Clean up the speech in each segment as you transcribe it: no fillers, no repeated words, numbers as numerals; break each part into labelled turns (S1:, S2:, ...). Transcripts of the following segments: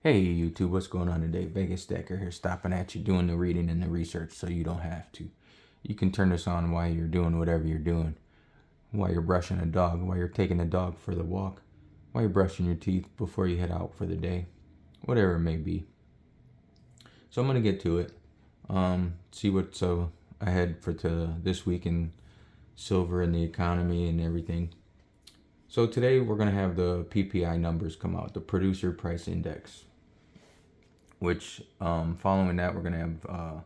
S1: Hey YouTube, what's going on today? Vegas Stacker here, stopping at you, doing the reading and the research so you don't have to. You can turn this on while you're doing whatever you're doing. While you're brushing a dog, while you're taking the dog for the walk, while you're brushing your teeth before you head out for the day. Whatever it may be. So I'm going to get to it. See what's ahead for this week in silver and the economy and everything. So today we're going to have the PPI numbers come out, the Producer Price Index. Which following that, we're going to have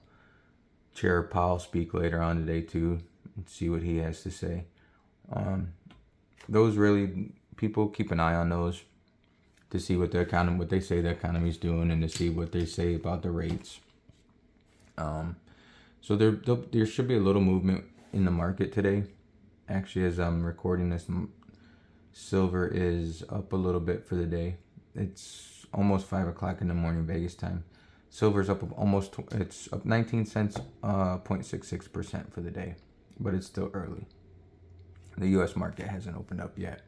S1: Chair Powell speak later on today too, and see what he has to say. Those really, people keep an eye on those to see what what they say the economy's doing, and to see what they say about the rates. So there should be a little movement in the market today. Actually, as I'm recording this, silver is up a little bit for the day. It's almost 5 o'clock in the morning Vegas time. Silver's up it's up 19 cents, 0.66% for the day, but it's still early. The U.S. market hasn't opened up yet.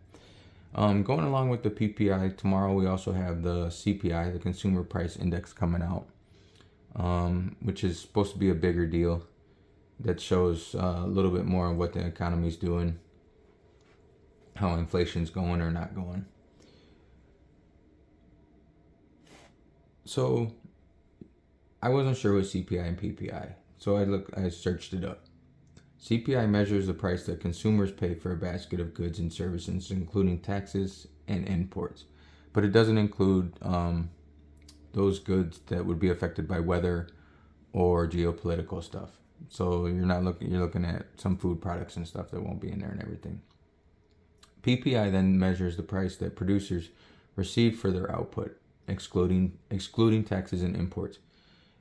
S1: Going along with the PPI, tomorrow we also have the CPI, the Consumer Price Index, coming out, which is supposed to be a bigger deal. That shows a little bit more of what the economy's doing, how inflation's going or not going. So I wasn't sure what CPI and PPI, so I searched it up. CPI measures the price that consumers pay for a basket of goods and services, including taxes and imports, but it doesn't include those goods that would be affected by weather or geopolitical stuff. So you're looking at some food products and stuff that won't be in there and everything. PPI then measures the price that producers receive for their output, excluding taxes and imports.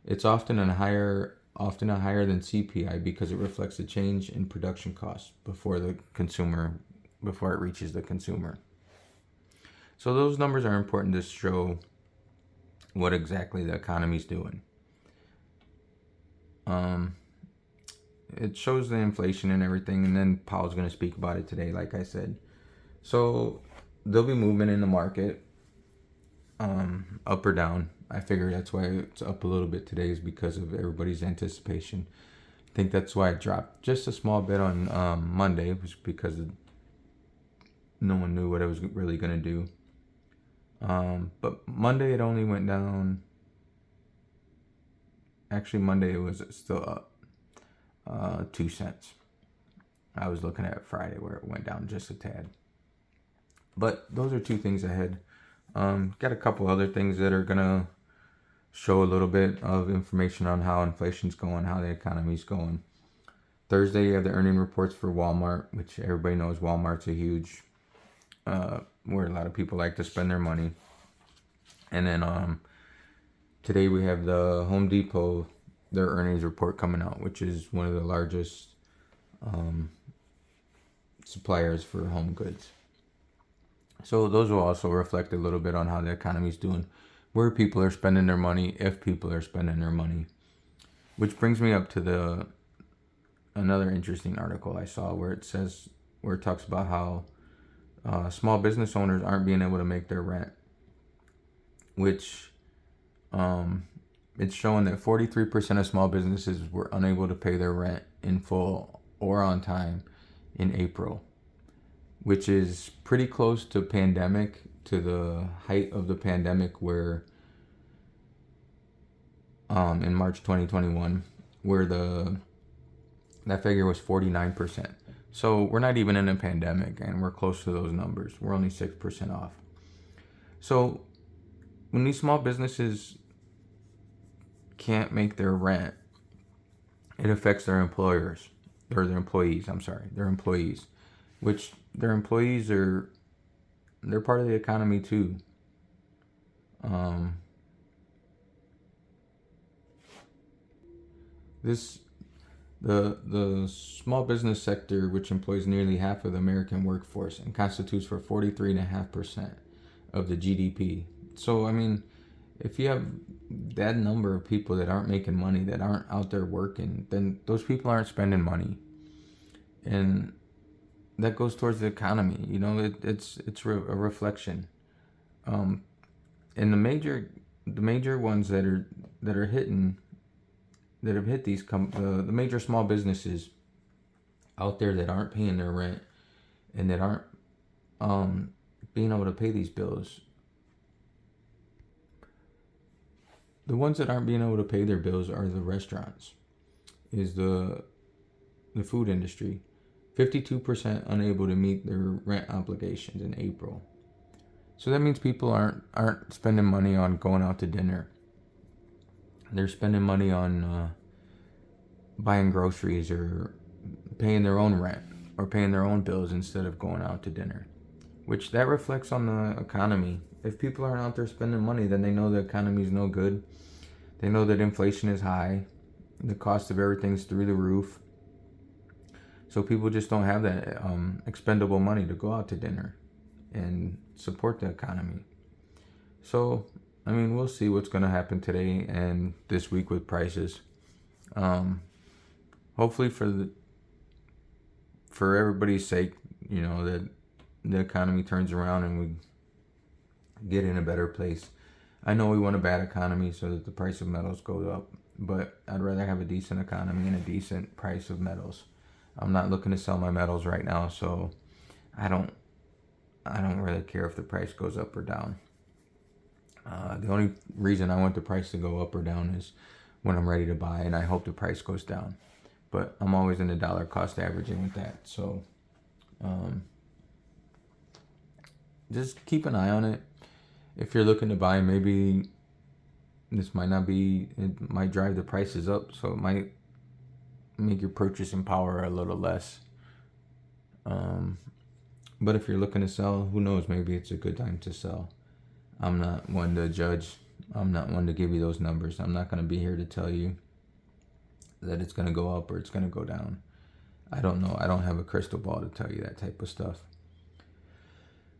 S1: It's often a higher than CPI because it reflects the change in production costs before it reaches the consumer. So those numbers are important to show what exactly the economy's doing. It shows the inflation and everything, and then Powell's going to speak about it today, like I said. So there'll be movement in the market, up or down. I figure that's why it's up a little bit today, is because of everybody's anticipation. I think that's why it dropped just a small bit on Monday, was because no one knew what it was really going to do. But Monday it only went down. Actually, Monday it was still up 2 cents. I was looking at Friday where it went down just a tad. But those are two things ahead. Got a couple other things that are gonna show a little bit of information on how inflation's going, how the economy's going. Thursday, you have the earning reports for Walmart, which everybody knows Walmart's a huge, where a lot of people like to spend their money. And then today we have the Home Depot, their earnings report coming out, which is one of the largest suppliers for home goods. So those will also reflect a little bit on how the economy's doing, where people are spending their money, if people are spending their money. Which brings me up to another interesting article I saw where it talks about how small business owners aren't being able to make their rent, which it's showing that 43% of small businesses were unable to pay their rent in full or on time in April, which is pretty close to the height of the pandemic, where in March 2021, where that figure was 49%. So we're not even in a pandemic, and we're close to those numbers. We're only 6% off. So when these small businesses can't make their rent, it affects their employees, which their employees they're part of the economy too. The small business sector, which employs nearly half of the American workforce and constitutes for 43.5% of the GDP. So I mean, if you have that number of people that aren't making money, that aren't out there working, then those people aren't spending money, and that goes towards the economy. You know, it's a reflection. And the major ones that are hitting, that have hit these the major small businesses out there that aren't paying their rent and that aren't being able to pay these bills. The ones that aren't being able to pay their bills are the restaurants, is the food industry. 52% unable to meet their rent obligations in April. So that means people aren't spending money on going out to dinner. They're spending money on buying groceries or paying their own rent or paying their own bills instead of going out to dinner, which that reflects on the economy. If people aren't out there spending money, then they know the economy is no good. They know that inflation is high. The cost of everything's through the roof. So people just don't have that expendable money to go out to dinner and support the economy. So, I mean, we'll see what's going to happen today and this week with prices. Hopefully for everybody's sake, you know, that the economy turns around and we get in a better place. I know we want a bad economy so that the price of metals goes up, but I'd rather have a decent economy and a decent price of metals. I'm not looking to sell my metals right now, so I don't really care if the price goes up or down. The only reason I want the price to go up or down is when I'm ready to buy, and I hope the price goes down. But I'm always in the dollar cost averaging with that, so just keep an eye on it. If you're looking to buy, maybe this might not be, it might drive the prices up, so it might make your purchasing power a little less. But if you're looking to sell, who knows, maybe it's a good time to sell. I'm not one to judge. I'm not one to give you those numbers. I'm not going to be here to tell you that it's going to go up or it's going to go down. I don't know. I don't have a crystal ball to tell you that type of stuff.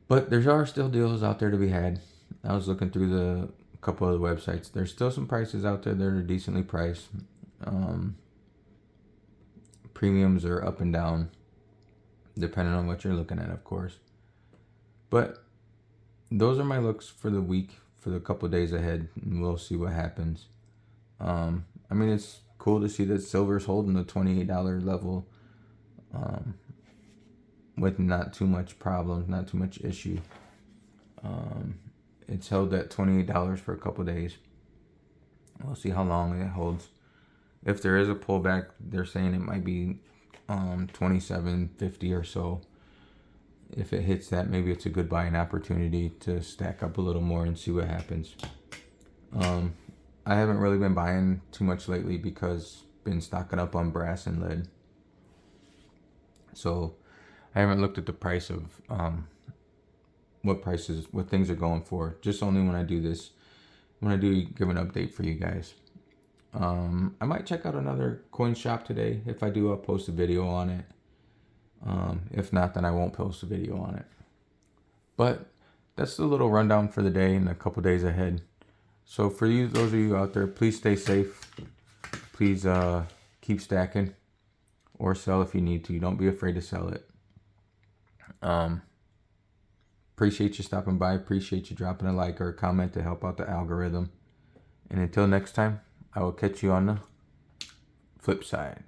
S1: But there are still deals out there to be had. I was looking through the couple of the websites. There's still some prices out there that are decently priced. Premiums are up and down, depending on what you're looking at, of course. But those are my looks for the week, for the couple of days ahead, and we'll see what happens. I mean, it's cool to see that silver's holding the $28 level with not too much problems, not too much issue. It's held at $28 for a couple of days. We'll see how long it holds. If there is a pullback, they're saying it might be $27.50 or so. If it hits that, maybe it's a good buying opportunity to stack up a little more and see what happens. I haven't really been buying too much lately because I've been stocking up on brass and lead. So I haven't looked at the price of what things are going for. Just only when I do this, when I do give an update for you guys. I might check out another coin shop today. If I do, I'll post a video on it. If not, then I won't post a video on it. But that's the little rundown for the day and a couple days ahead. So for you, those of you out there, please stay safe. Please keep stacking or sell if you need to. Don't be afraid to sell it. Appreciate you stopping by. Appreciate you dropping a like or a comment to help out the algorithm. And until next time, I will catch you on the flip side.